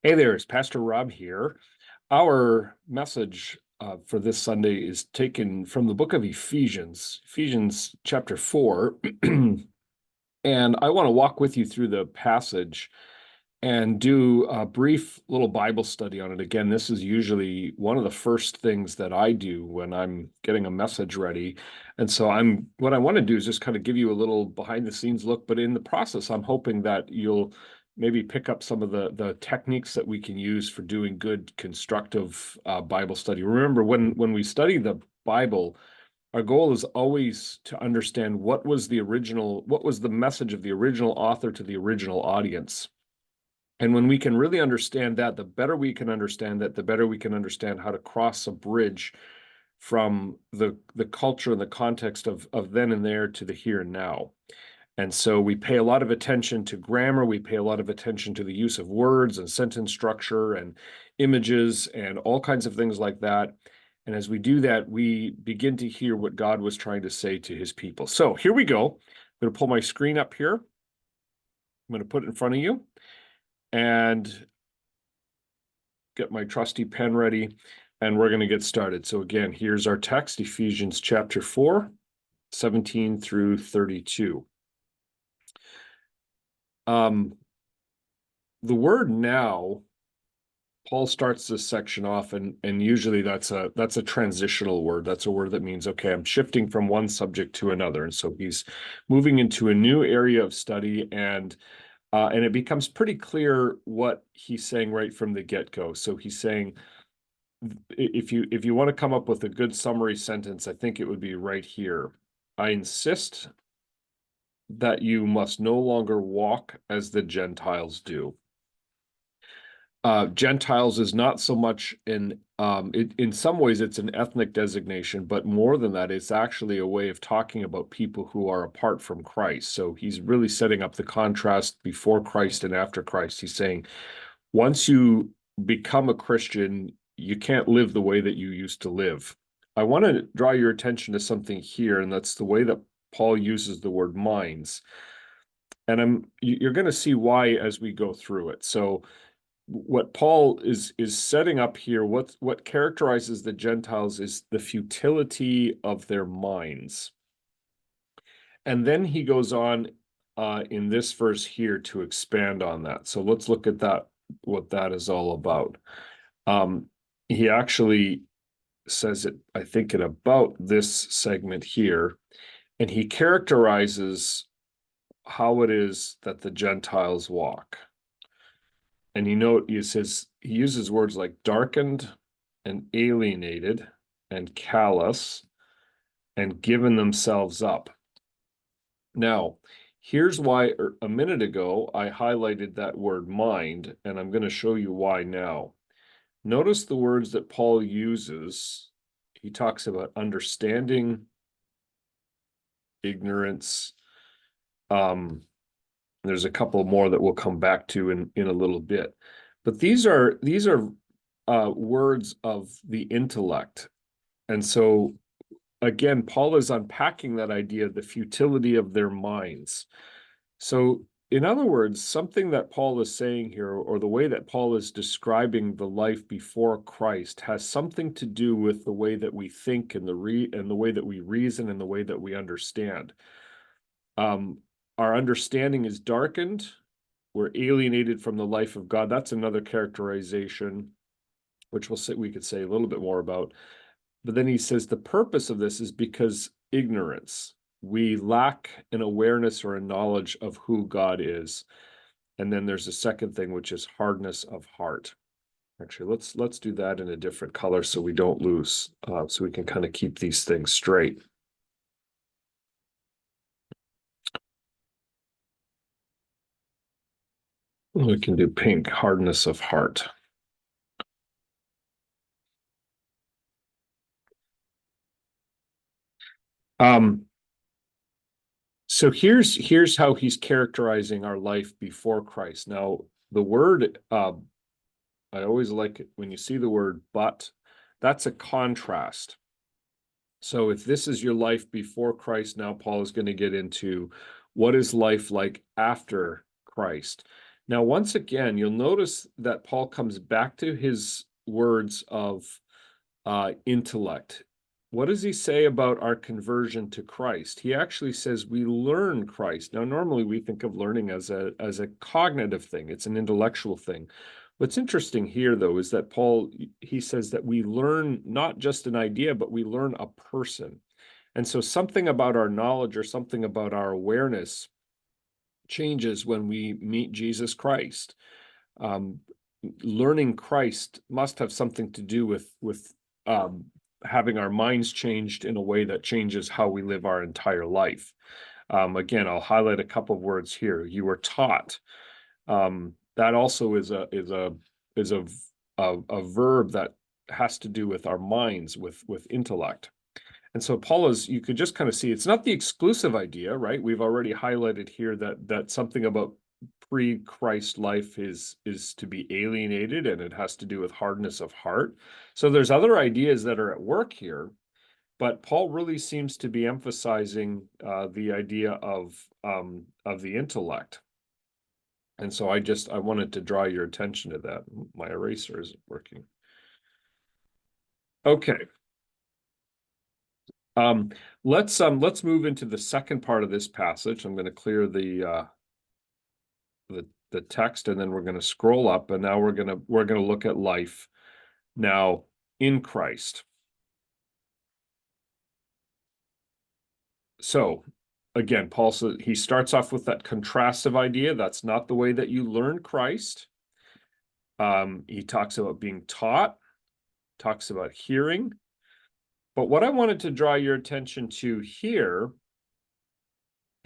Hey there, it's Pastor Rob here. Our message for this Sunday is taken from the book of Ephesians, Ephesians chapter 4. And I want to walk with you through the passage and do a brief little Bible study on it. Again, this is usually one of the first things that I do when I'm getting a message ready. And so what I want to do is just kind of give you a little behind the scenes look, but in the process, I'm hoping that you'll maybe pick up some of the techniques that we can use for doing good, constructive Bible study. Remember, when we study the Bible, our goal is always to understand what was the message of the original author to the original audience. And when we can really understand that, the better we can understand that, the better we can understand how to cross a bridge from the culture and the context of then and there to the here and now. And so we pay a lot of attention to grammar. We pay a lot of attention to the use of words and sentence structure and images and all kinds of things like that. And as we do that, we begin to hear what God was trying to say to his people. So here we go. I'm going to pull my screen up here. I'm going to put it in front of you and get my trusty pen ready, and we're going to get started. So again, here's our text, Ephesians chapter 4, 17 through 32. The word now, Paul starts this section off, and usually that's a transitional word. That's a word that means, okay, I'm shifting from one subject to another. And so he's moving into a new area of study, and it becomes pretty clear what he's saying right from the get-go. So he's saying, if you want to come up with a good summary sentence, I think it would be right here. I insist that you must no longer walk as the Gentiles do. Gentiles is not so much in some ways it's an ethnic designation, but more than that, it's actually a way of talking about people who are apart from Christ. So he's really setting up the contrast before Christ and after Christ. He's saying, once you become a Christian, you can't live the way that you used to live. I want to draw your attention to something here, and that's the way that Paul uses the word minds. And you're going to see why as we go through it. So what Paul is setting up here, what characterizes the Gentiles is the futility of their minds. And then he goes on in this verse here to expand on that. So let's look at that, what that is all about. He actually says it, I think, in about this segment here, and he characterizes how it is that the Gentiles walk. And he uses words like darkened and alienated and callous and given themselves up. Now, here's why a minute ago I highlighted that word mind, and I'm going to show you why now. Notice the words that Paul uses. He talks about understanding, ignorance. There's a couple more that we'll come back to in a little bit. But these are words of the intellect. And so, again, Paul is unpacking that idea of the futility of their minds. So, in other words, something that Paul is saying here, or the way that Paul is describing the life before Christ, has something to do with the way that we think and the way that we reason and the way that we understand. Our understanding is darkened. We're alienated from the life of God. That's another characterization, which we could say a little bit more about. But then he says the purpose of this is because ignorance. We lack an awareness or a knowledge of who God is. And then there's a second thing, which is hardness of heart. Actually, let's do that in a different color so we don't lose, so we can kind of keep these things straight. We can do pink, hardness of heart. So here's how he's characterizing our life before Christ. Now, the word, I always like it when you see the word but, that's a contrast. So if this is your life before Christ, now Paul is going to get into what is life like after Christ. Now, once again, you'll notice that Paul comes back to his words of intellect. What does he say about our conversion to Christ? He actually says we learn Christ. Now, normally we think of learning as a cognitive thing. It's an intellectual thing. What's interesting here, though, is that Paul, he says that we learn not just an idea, but we learn a person. And so something about our knowledge or something about our awareness changes when we meet Jesus Christ. Learning Christ must have something to do with having our minds changed in a way that changes how we live our entire life. Again, I'll highlight a couple of words here. You were taught. That also is a verb that has to do with our minds, with intellect. And so Paul is, you could just kind of see, it's not the exclusive idea, right? We've already highlighted here that something about pre-Christ life is to be alienated, and it has to do with hardness of heart. So there's other ideas that are at work here, but Paul really seems to be emphasizing the idea of the intellect. And so I wanted to draw your attention to that. My eraser isn't working. Okay. Let's move into the second part of this passage. I'm going to clear the text, and then we're going to scroll up, and now we're going to look at life now in Christ. So again, Paul says, he starts off with that contrastive idea. That's not the way that you learn Christ. He talks about being taught, talks about hearing. But what I wanted to draw your attention to here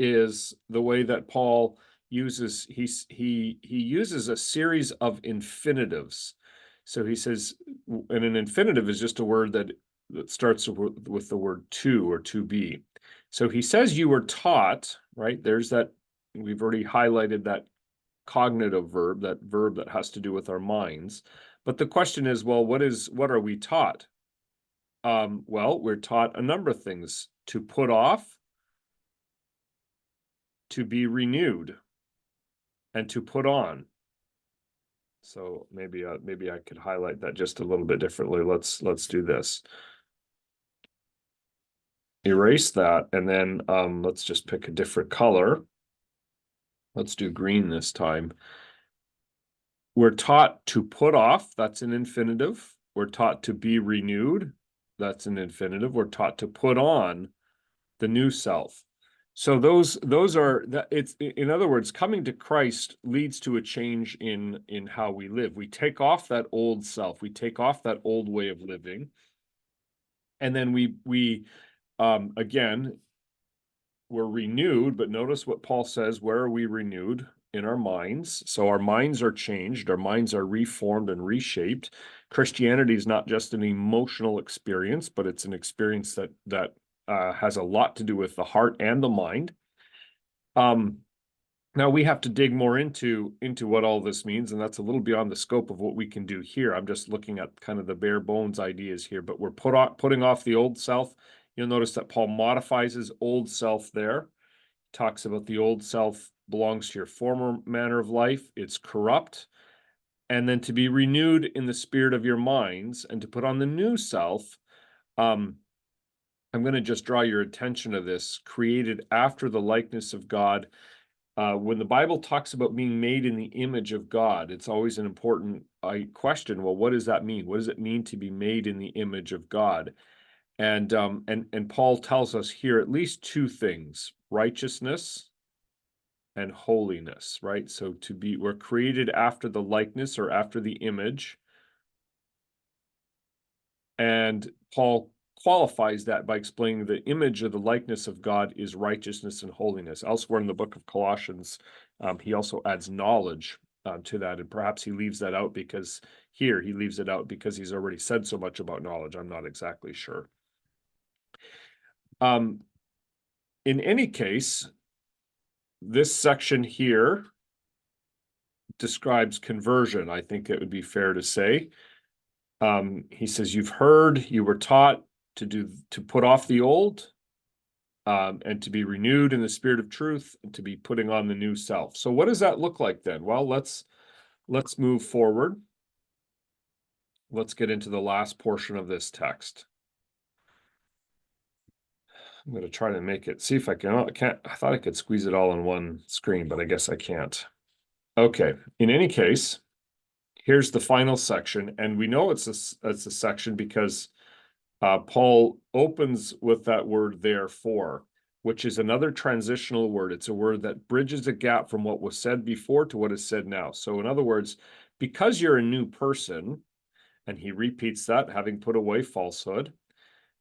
is the way that Paul uses, he uses a series of infinitives. So he says, and an infinitive is just a word that starts with the word to or to be. So he says you were taught, right? There's that, we've already highlighted that cognitive verb, that verb that has to do with our minds. But the question is, well, what are we taught? Well, we're taught a number of things: to put off, to be renewed, and to put on. So maybe I could highlight that just a little bit differently. Let's do this. Erase that, and then let's just pick a different color. Let's do green this time. We're taught to put off, that's an infinitive. We're taught to be renewed, that's an infinitive. We're taught to put on the new self. So those are that, it's, in other words, coming to Christ leads to a change in how we live. We take off that old self, we take off that old way of living, and then we again, we're renewed. But notice what Paul says: where are we renewed? In our minds. So our minds are changed, our minds are reformed and reshaped. Christianity is not just an emotional experience, but it's an experience that has a lot to do with the heart and the mind. Now we have to dig more into what all this means, and that's a little beyond the scope of what we can do here. I'm just looking at kind of the bare bones ideas here, but we're putting off the old self. You'll notice that Paul modifies his old self there. Talks about the old self belongs to your former manner of life. It's corrupt. And then to be renewed in the spirit of your minds, and to put on the new self. I'm going to just draw your attention to this: created after the likeness of God. When the Bible talks about being made in the image of God, it's always an important question. Well, what does that mean? What does it mean to be made in the image of God? And Paul tells us here at least two things: righteousness and holiness, right? So we're created after the likeness, or after the image. And Paul qualifies that by explaining the image or the likeness of God is righteousness and holiness. Elsewhere in the book of Colossians, he also adds knowledge to that, and perhaps he leaves that out because here he leaves it out because he's already said so much about knowledge. I'm not exactly sure. In any case, this section here describes conversion, I think it would be fair to say. He says, you've heard, you were taught to put off the old and to be renewed in the spirit of truth, and to be putting on the new self. So what does that look like then? Well, let's move forward. Let's get into the last portion of this text. I'm going to try to make it, see if I can. Oh, I can't. I thought I could squeeze it all in one screen, but I guess I can't. Okay. In any case, here's the final section, and we know it's a section because Paul opens with that word therefore, which is another transitional word. It's a word that bridges a gap from what was said before to what is said now. So in other words, because you're a new person, and he repeats that, having put away falsehood,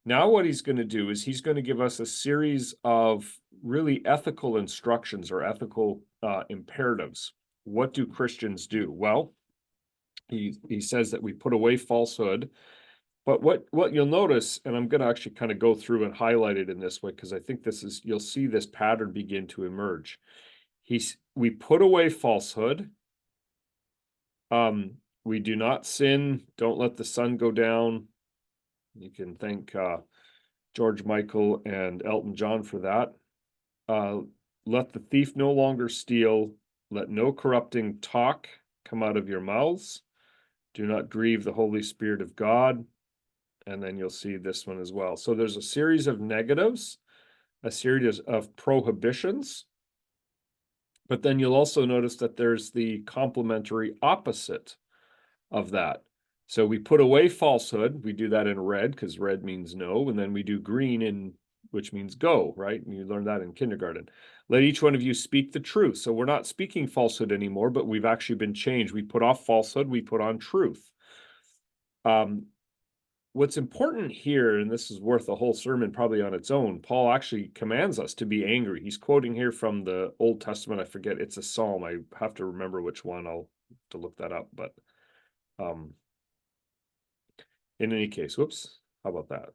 now what he's going to do is he's going to give us a series of really ethical instructions or ethical imperatives. What do Christians do? Well, he says that we put away falsehood. But what you'll notice, and I'm going to actually kind of go through and highlight it in this way, because I think you'll see this pattern begin to emerge. We put away falsehood. We do not sin. Don't let the sun go down. You can thank George Michael and Elton John for that. Let the thief no longer steal. Let no corrupting talk come out of your mouths. Do not grieve the Holy Spirit of God. And then you'll see this one as well. So there's a series of negatives, a series of prohibitions, but then you'll also notice that there's the complementary opposite of that. So we put away falsehood. We do that in red because red means no, and then we do green which means go, right? And you learned that in kindergarten. Let each one of you speak the truth. So we're not speaking falsehood anymore, but we've actually been changed. We put off falsehood, we put on truth. What's important here, and this is worth a whole sermon probably on its own, Paul actually commands us to be angry. He's quoting here from the Old Testament. I forget, it's a psalm. I have to remember which one. I'll have to look that up. But in any case, whoops, how about that?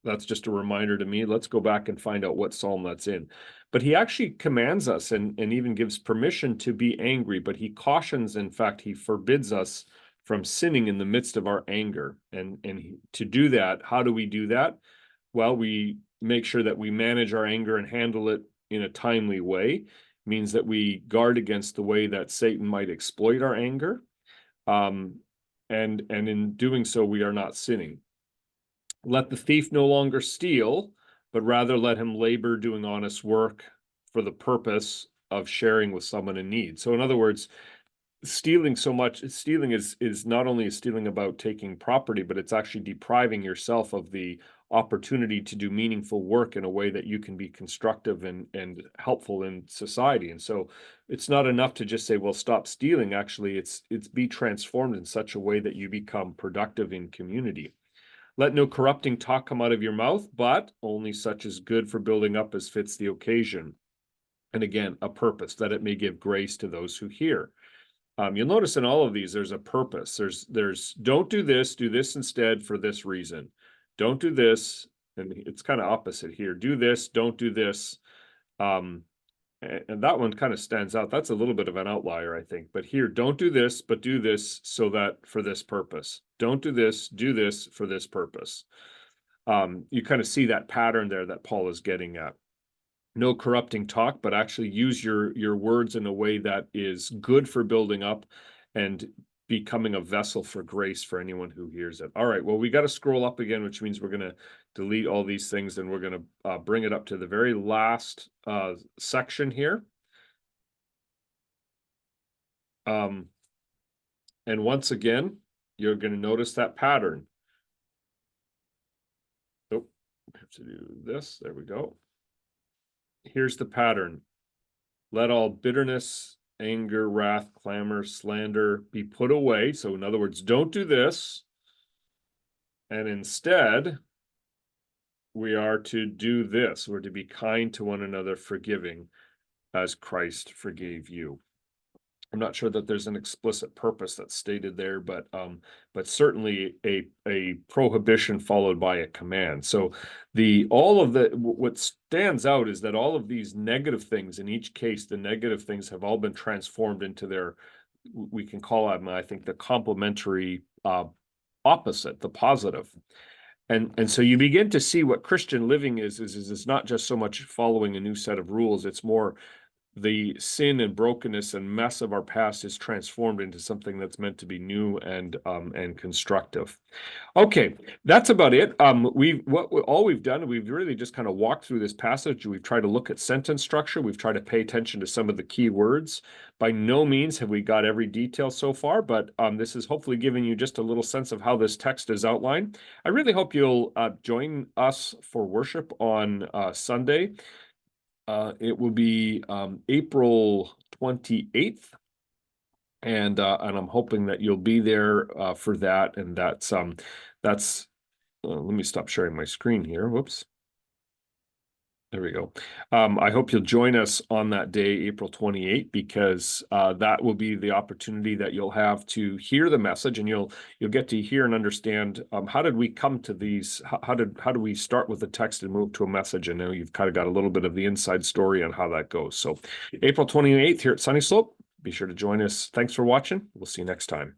That's just a reminder to me. Let's go back and find out what psalm that's in. But he actually commands us and even gives permission to be angry, but he cautions, in fact, he forbids us from sinning in the midst of our anger. And to do that, how do we do that? Well, we make sure that we manage our anger and handle it in a timely way. It means that we guard against the way that Satan might exploit our anger. And in doing so, we are not sinning. Let the thief no longer steal, but rather let him labor doing honest work for the purpose of sharing with someone in need. So in other words, stealing is not only stealing about taking property, but it's actually depriving yourself of the opportunity to do meaningful work in a way that you can be constructive and helpful in society. And so it's not enough to just say, well, stop stealing. Actually, it's be transformed in such a way that you become productive in community. Let no corrupting talk come out of your mouth, but only such as good for building up as fits the occasion. And again, a purpose, that it may give grace to those who hear. You'll notice in all of these, there's a purpose. There's don't do this instead for this reason. Don't do this, and it's kind of opposite here. Do this, don't do this. And that one kind of stands out. That's a little bit of an outlier, I think. But here, don't do this, but do this so that for this purpose. Don't do this for this purpose. You kind of see that pattern there that Paul is getting at. No corrupting talk, but actually use your words in a way that is good for building up and becoming a vessel for grace for anyone who hears it. All right, well, we got to scroll up again, which means we're going to delete all these things, and we're going to bring it up to the very last section here. And once again, you're going to notice that pattern. Oh, I have to do this. There we go. Here's the pattern. Let all bitterness, anger, wrath, clamor, slander be put away. So in other words, don't do this. And instead, we are to do this. We're to be kind to one another, forgiving as Christ forgave you. I'm not sure that there's an explicit purpose that's stated there, but certainly a prohibition followed by a command. So what stands out is that all of these negative things, in each case, the negative things have all been transformed into we can call them, I think, the complementary opposite, the positive. And so you begin to see what Christian living is not just so much following a new set of rules. It's more the sin and brokenness and mess of our past is transformed into something that's meant to be new and constructive. Okay, that's about it. All we've done, we've really just kind of walked through this passage. We've tried to look at sentence structure. We've tried to pay attention to some of the key words. By no means have we got every detail so far, but this is hopefully giving you just a little sense of how this text is outlined. I really hope you'll join us for worship on Sunday. It will be April 28th. And I'm hoping that you'll be there for that. And that's let me stop sharing my screen here. Whoops. There we go. I hope you'll join us on that day, April 28th, because that will be the opportunity that you'll have to hear the message, and you'll get to hear and understand how did we come to these? How do we start with the text and move to a message? And now you've kind of got a little bit of the inside story on how that goes. So April 28th here at Sunny Slope. Be sure to join us. Thanks for watching. We'll see you next time.